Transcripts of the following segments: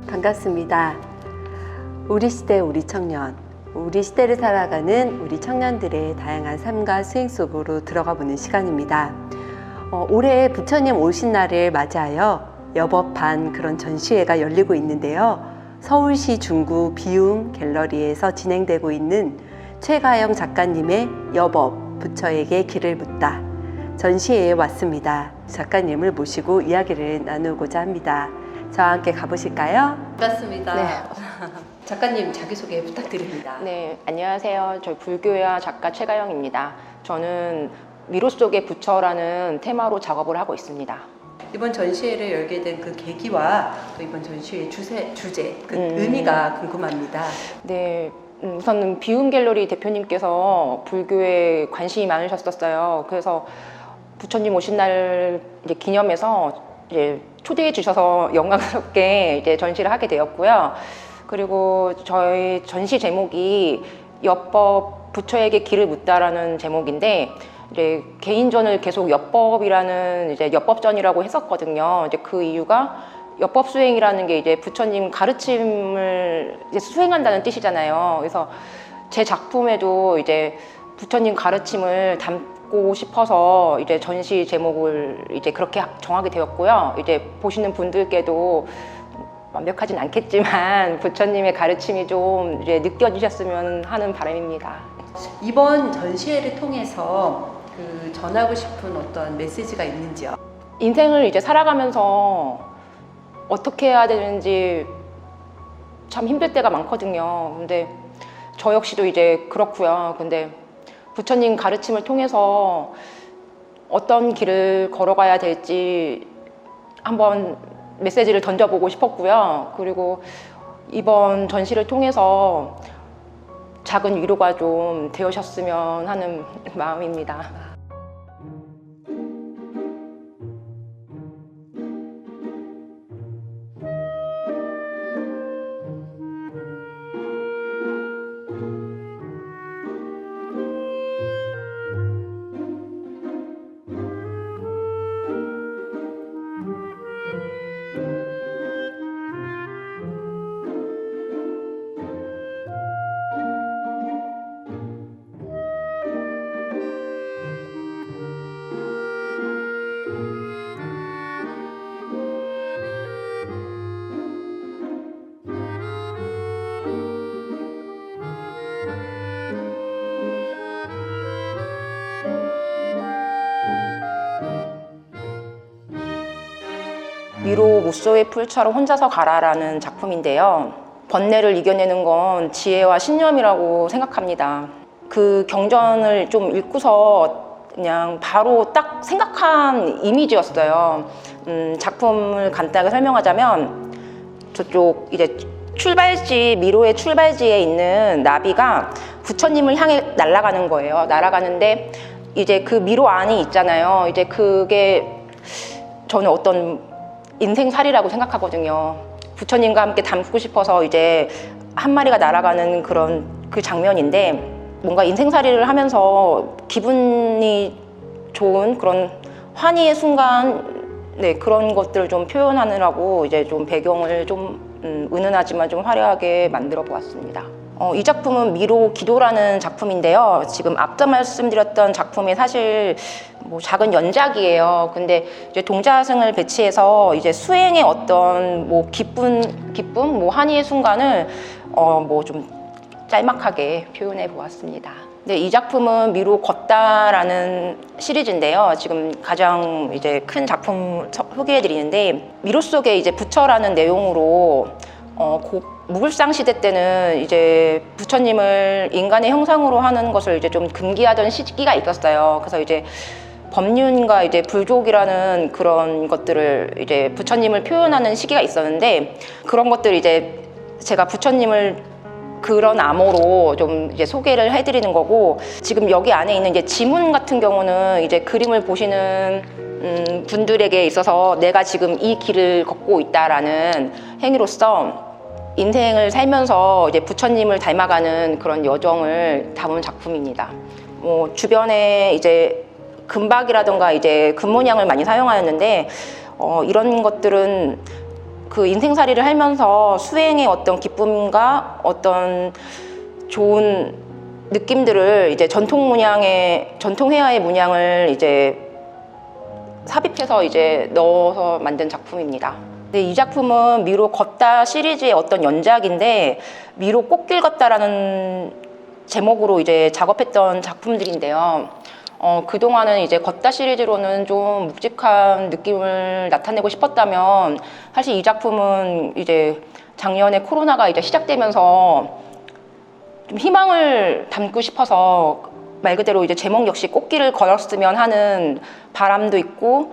반갑습니다. 우리 시대 우리 청년, 우리 시대를 살아가는 우리 청년들의 다양한 삶과 수행 속으로 들어가 보는 시간입니다. 올해 부처님 오신 날을 맞이하여 여법한 그런 전시회가 열리고 있는데요. 서울시 중구 비움 갤러리에서 진행되고 있는 최가영 작가님의 여법, 부처에게 길을 묻다 전시회에 왔습니다. 작가님을 모시고 이야기를 나누고자 합니다. 저와 함께 가보실까요? 반갑습니다. 네. 작가님 자기소개 부탁드립니다. 네, 안녕하세요. 저희 불교야 작가 최가영입니다. 저는 미로 속의 부처라는 테마로 작업을 하고 있습니다. 이번 전시회를 열게 된 그 계기와 또 이번 전시회의 주제, 그 의미가 궁금합니다. 네, 우선은 비움 갤러리 대표님께서 불교에 관심이 많으셨었어요. 그래서 부처님 오신 날 이제 기념해서 이제 초대해 주셔서 영광스럽게 이제 전시를 하게 되었고요. 그리고 저희 전시 제목이 엽법 부처에게 길을 묻다라는 제목인데, 이제 개인전을 계속 엽법이라는 이제 엽법전이라고 했었거든요. 이제 그 이유가 엽법 수행이라는 게 이제 부처님 가르침을 이제 수행한다는 뜻이잖아요. 그래서 제 작품에도 이제 부처님 가르침을 담고 싶어서 이제 전시 제목을 이제 그렇게 정하게 되었고요. 이제 보시는 분들께도 완벽하진 않겠지만 부처님의 가르침이 좀 이제 느껴지셨으면 하는 바람입니다. 이번 전시회를 통해서 그 전하고 싶은 어떤 메시지가 있는지요? 인생을 이제 살아가면서 어떻게 해야 되는지 참 힘들 때가 많거든요. 근데 저 역시도 이제 그렇고요. 근데 부처님 가르침을 통해서 어떤 길을 걸어가야 될지 한번 메시지를 던져보고 싶었고요. 그리고 이번 전시를 통해서 작은 위로가 좀 되셨으면 하는 마음입니다. 미로 무쏘의 풀처럼 혼자서 가라라는 작품인데요. 번뇌를 이겨내는 건 지혜와 신념이라고 생각합니다. 그 경전을 좀 읽고서 그냥 바로 딱 생각한 이미지였어요. 작품을 간단하게 설명하자면 저쪽 이제 출발지, 미로의 출발지에 있는 나비가 부처님을 향해 날아가는 거예요. 날아가는데 이제 그 미로 안이 있잖아요. 이제 그게 저는 어떤 인생살이라고 생각하거든요. 부처님과 함께 담고 싶어서 이제 한 마리가 날아가는 그런 그 장면인데, 뭔가 인생살이를 하면서 기분이 좋은 그런 환희의 순간, 네, 그런 것들을 좀 표현하느라고 이제 좀 배경을 좀 은은하지만 좀 화려하게 만들어 보았습니다. 이 작품은 미로 기도라는 작품인데요. 지금 앞서 말씀드렸던 작품이 사실 뭐 작은 연작이에요. 근데 이제 동자승을 배치해서 이제 수행의 어떤 뭐 기쁨, 뭐 한이의 순간을 뭐 좀 짤막하게 표현해 보았습니다. 네, 이 작품은 미로 걷다라는 시리즈인데요. 지금 가장 이제 큰 작품 소개해 드리는데, 미로 속에 이제 부처라는 내용으로 무불상 시대 때는 이제 부처님을 인간의 형상으로 하는 것을 이제 좀 금기하던 시기가 있었어요. 그래서 이제 법륜과 이제 불족이라는 그런 것들을 이제 부처님을 표현하는 시기가 있었는데, 그런 것들 이제 제가 부처님을 그런 암호로 좀 이제 소개를 해드리는 거고, 지금 여기 안에 있는 이제 지문 같은 경우는 이제 그림을 보시는 분들에게 있어서 내가 지금 이 길을 걷고 있다라는 행위로서 인생을 살면서 이제 부처님을 닮아가는 그런 여정을 담은 작품입니다. 뭐 주변에 이제 금박이라든가 이제 금모양을 많이 사용하였는데 이런 것들은 그 인생살이를 하면서 수행의 어떤 기쁨과 어떤 좋은 느낌들을 이제 전통 회화의 문양을 이제 삽입해서 이제 넣어서 만든 작품입니다. 네, 이 작품은 미로 걷다 시리즈의 어떤 연작인데 미로 꽃길 걷다라는 제목으로 이제 작업했던 작품들인데요. 그동안은 이제 걷다 시리즈로는 좀 묵직한 느낌을 나타내고 싶었다면 사실 이 작품은 이제 작년에 코로나가 이제 시작되면서 좀 희망을 담고 싶어서 말 그대로 이제 제목 역시 꽃길을 걸었으면 하는 바람도 있고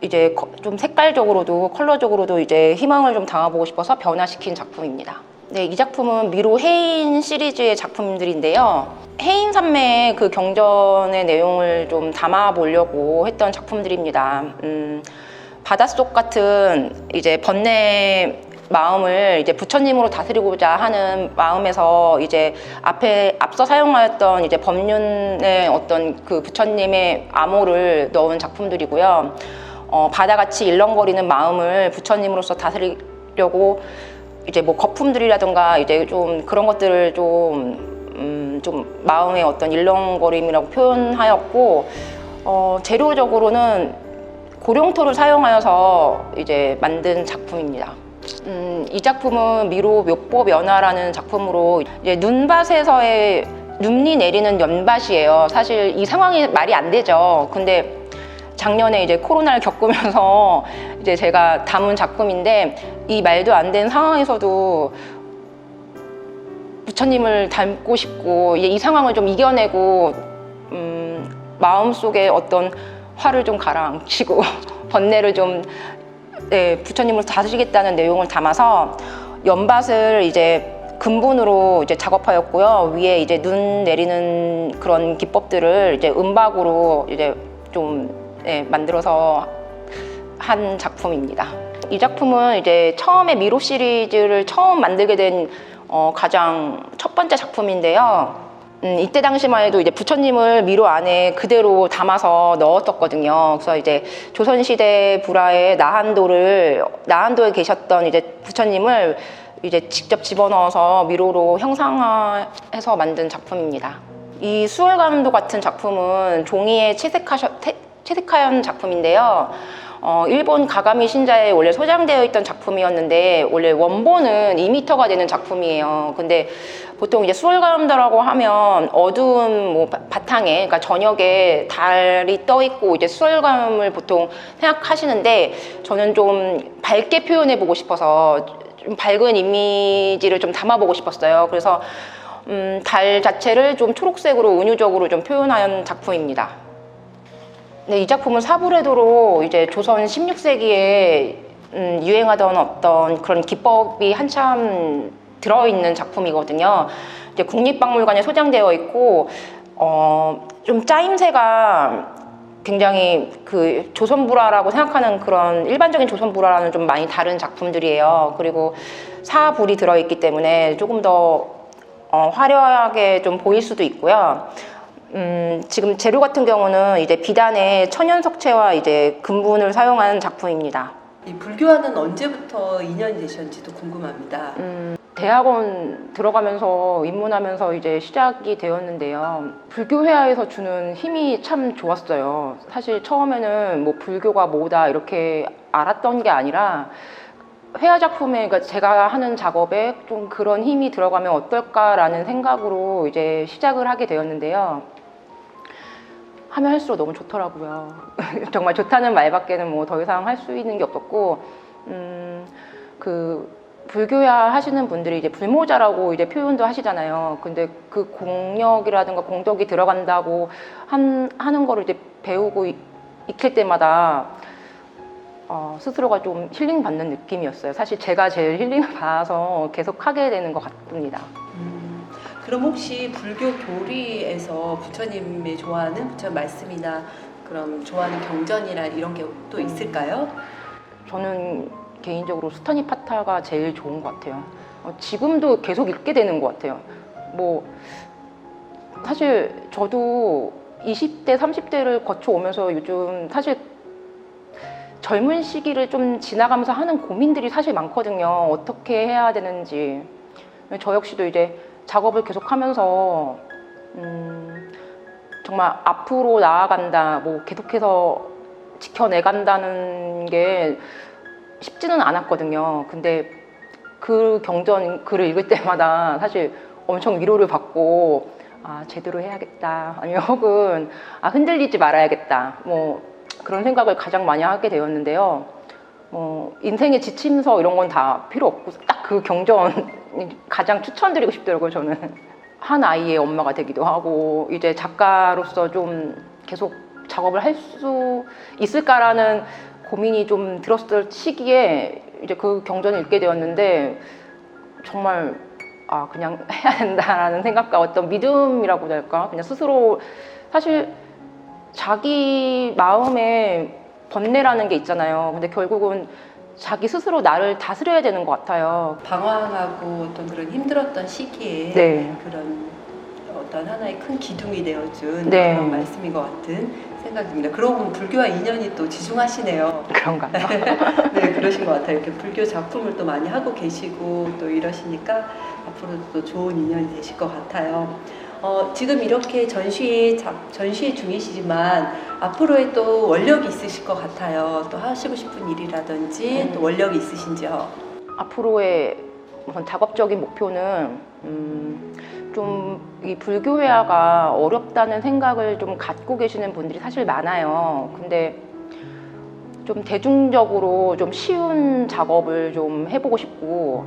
이제 좀 색깔적으로도 컬러적으로도 이제 희망을 좀 담아보고 싶어서 변화시킨 작품입니다. 네, 이 작품은 미로 해인 시리즈의 작품들인데요. 해인 산매의 그 경전의 내용을 좀 담아보려고 했던 작품들입니다. 바닷속 같은 이제 번뇌 마음을 이제 부처님으로 다스리고자 하는 마음에서 이제 앞서 사용하였던 이제 법륜의 어떤 그 부처님의 암호를 넣은 작품들이고요. 바다같이 일렁거리는 마음을 부처님으로서 다스리려고 이제 뭐 거품들이라든가 이제 좀 그런 것들을 좀 마음의 어떤 일렁거림이라고 표현하였고, 재료적으로는 고룡토를 사용하여서 이제 만든 작품입니다. 이 작품은 미로 묘법연화라는 작품으로 이제 눈밭에서의 눈이 내리는 연밭이에요. 사실 이 상황이 말이 안 되죠. 근데 작년에 이제 코로나를 겪으면서 이제 제가 담은 작품인데 이 말도 안 되는 상황에서도 부처님을 닮고 싶고 이 상황을 좀 이겨내고 마음속에 어떤 화를 좀 가라앉히고 번뇌를 좀 부처님으로 다스리겠다는 내용을 담아서 연밭을 이제 금분으로 이제 작업하였고요. 위에 이제 눈 내리는 그런 기법들을 이제 은박으로 이제 좀 만들어서 한 작품입니다. 이 작품은 이제 처음에 미로 시리즈를 처음 만들게 된 가장 첫 번째 작품인데요. 이때 당시만 해도 이제 부처님을 미로 안에 그대로 담아서 넣었었거든요. 그래서 이제 조선시대 불화의 나한도에 계셨던 이제 부처님을 이제 직접 집어넣어서 미로로 형상화해서 만든 작품입니다. 이 수월감도 같은 작품은 종이에 채색하연 작품인데요. 일본 가가미 신자에 원래 소장되어 있던 작품이었는데 원래 원본은 2m가 되는 작품이에요. 근데 보통 이제 수월감도라고 하면 어두운 뭐 바탕에, 그러니까 저녁에 달이 떠 있고 이제 수월감을 보통 생각하시는데 저는 좀 밝게 표현해 보고 싶어서 좀 밝은 이미지를 좀 담아보고 싶었어요. 그래서 달 자체를 좀 초록색으로 은유적으로 좀 표현한 작품입니다. 네, 이 작품은 사부래도로 이제 조선 16세기에 유행하던 어떤 그런 기법이 한참 들어있는 작품이거든요. 이제 국립박물관에 소장되어 있고, 좀 짜임새가 굉장히 그 조선불화라고 생각하는 그런 일반적인 조선불화라는 좀 많이 다른 작품들이에요. 그리고 사불이 들어있기 때문에 조금 더 화려하게 좀 보일 수도 있고요. 지금 재료 같은 경우는 이제 비단의 천연석채와 이제 금분을 사용한 작품입니다. 이 불교와는 언제부터 인연이 되셨는지도 궁금합니다. 대학원 들어가면서 입문하면서 이제 시작이 되었는데요. 불교 회화에서 주는 힘이 참 좋았어요. 사실 처음에는 뭐 불교가 뭐다 이렇게 알았던 게 아니라 회화 작품에, 그러니까 제가 하는 작업에 좀 그런 힘이 들어가면 어떨까라는 생각으로 이제 시작을 하게 되었는데요. 하면 할수록 너무 좋더라고요. 정말 좋다는 말밖에는 뭐 더 이상 할 수 있는 게 없었고, 그 불교야 하시는 분들이 이제 불모자라고 이제 표현도 하시잖아요. 근데 그 공력이라든가 공덕이 들어간다고 하는 거를 이제 배우고 익힐 때마다 스스로가 좀 힐링 받는 느낌이었어요. 사실 제가 제일 힐링을 받아서 계속 하게 되는 것 같습니다. 그럼 혹시 불교 교리에서 부처님이 좋아하는 부처님 말씀이나 그럼 좋아하는 경전이나 이런 게 또 있을까요? 저는 개인적으로 수타니파타가 제일 좋은 것 같아요. 지금도 계속 읽게 되는 것 같아요. 뭐 사실 저도 20대, 30대를 거쳐오면서 요즘 사실 젊은 시기를 좀 지나가면서 하는 고민들이 사실 많거든요. 어떻게 해야 되는지. 저 역시도 이제 작업을 계속하면서 정말 앞으로 나아간다, 뭐 계속해서 지켜내간다는 게 쉽지는 않았거든요. 근데 그 경전 글을 읽을 때마다 사실 엄청 위로를 받고 제대로 해야겠다, 아니면 혹은 흔들리지 말아야겠다, 뭐 그런 생각을 가장 많이 하게 되었는데요. 인생의 지침서 이런 건 다 필요 없고 딱 그 경전 가장 추천드리고 싶더라고요. 저는 한 아이의 엄마가 되기도 하고 이제 작가로서 좀 계속 작업을 할 수 있을까라는 고민이 좀 들었을 시기에 이제 그 경전을 읽게 되었는데 정말 그냥 해야 된다라는 생각과 어떤 믿음이라고 해야 될까, 그냥 스스로 사실 자기 마음에 번뇌라는 게 있잖아요. 근데 결국은 자기 스스로 나를 다스려야 되는 것 같아요. 방황하고 어떤 그런 힘들었던 시기에 네. 그런 어떤 하나의 큰 기둥이 되어준 네. 그런 말씀인 것 같은 생각이 듭니다. 그러고 보면 불교와 인연이 또 지중하시네요. 그런가요? 네, 그러신 것 같아요. 이렇게 불교 작품을 또 많이 하고 계시고 또 이러시니까 앞으로도 또 좋은 인연이 되실 것 같아요. 지금 이렇게 전시 중이시지만 앞으로의 또 원력이 있으실 것 같아요. 또 하시고 싶은 일이라든지 또 원력이 있으신지요? 앞으로의 우선 작업적인 목표는 좀 이 불교회화가 어렵다는 생각을 좀 갖고 계시는 분들이 사실 많아요. 근데 좀 대중적으로 좀 쉬운 작업을 좀 해보고 싶고,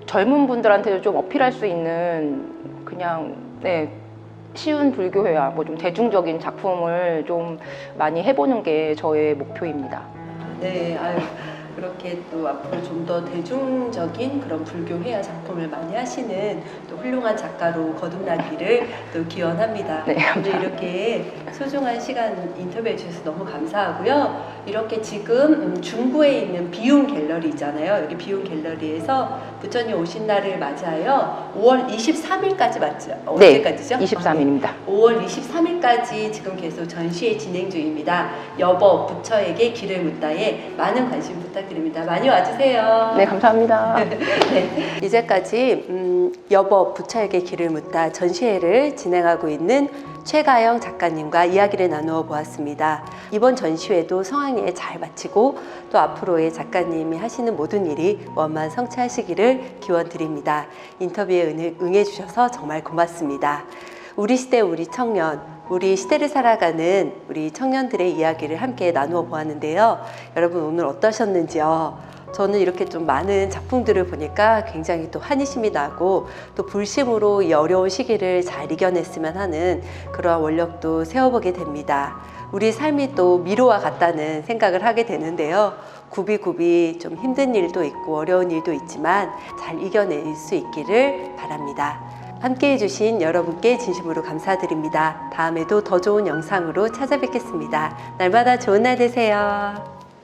젊은 분들한테도 좀 어필할 수 있는 그냥 쉬운 불교회화, 뭐 좀 대중적인 작품을 좀 많이 해보는 게 저의 목표입니다. 네, 그렇게 또 앞으로 좀 더 대중적인 그런 불교 회화 작품을 많이 하시는 또 훌륭한 작가로 거듭나기를 또 기원합니다. 네, 오늘 이렇게 소중한 시간 인터뷰해 주셔서 너무 감사하고요. 이렇게 지금 중구에 있는 비움 갤러리 있잖아요. 여기 비움 갤러리에서 부처님 오신 날을 맞이하여 5월 23일까지 맞죠? 언제까지죠? 23일입니다. 5월 23일까지 지금 계속 전시회 진행 중입니다. 여보 부처에게 길을 묻다에 많은 관심 부탁드립니다. 많이 와주세요. 네, 감사합니다. 네, 이제까지 여보 부처에게 길을 묻다 전시회를 진행하고 있는 최가영 작가님과 이야기를 나누어 보았습니다. 이번 전시회도 성황리에 잘 마치고 또 앞으로의 작가님이 하시는 모든 일이 원만 성취하시기를 기원드립니다. 인터뷰에 응해주셔서 정말 고맙습니다. 우리 시대 우리 청년, 우리 시대를 살아가는 우리 청년들의 이야기를 함께 나누어 보았는데요. 여러분 오늘 어떠셨는지요? 저는 이렇게 좀 많은 작품들을 보니까 굉장히 또 환희심이 나고 또 불심으로 이 어려운 시기를 잘 이겨냈으면 하는 그러한 원력도 세워보게 됩니다. 우리 삶이 또 미로와 같다는 생각을 하게 되는데요. 굽이굽이 좀 힘든 일도 있고 어려운 일도 있지만 잘 이겨낼 수 있기를 바랍니다. 함께 해주신 여러분께 진심으로 감사드립니다. 다음에도 더 좋은 영상으로 찾아뵙겠습니다. 날마다 좋은 날 되세요.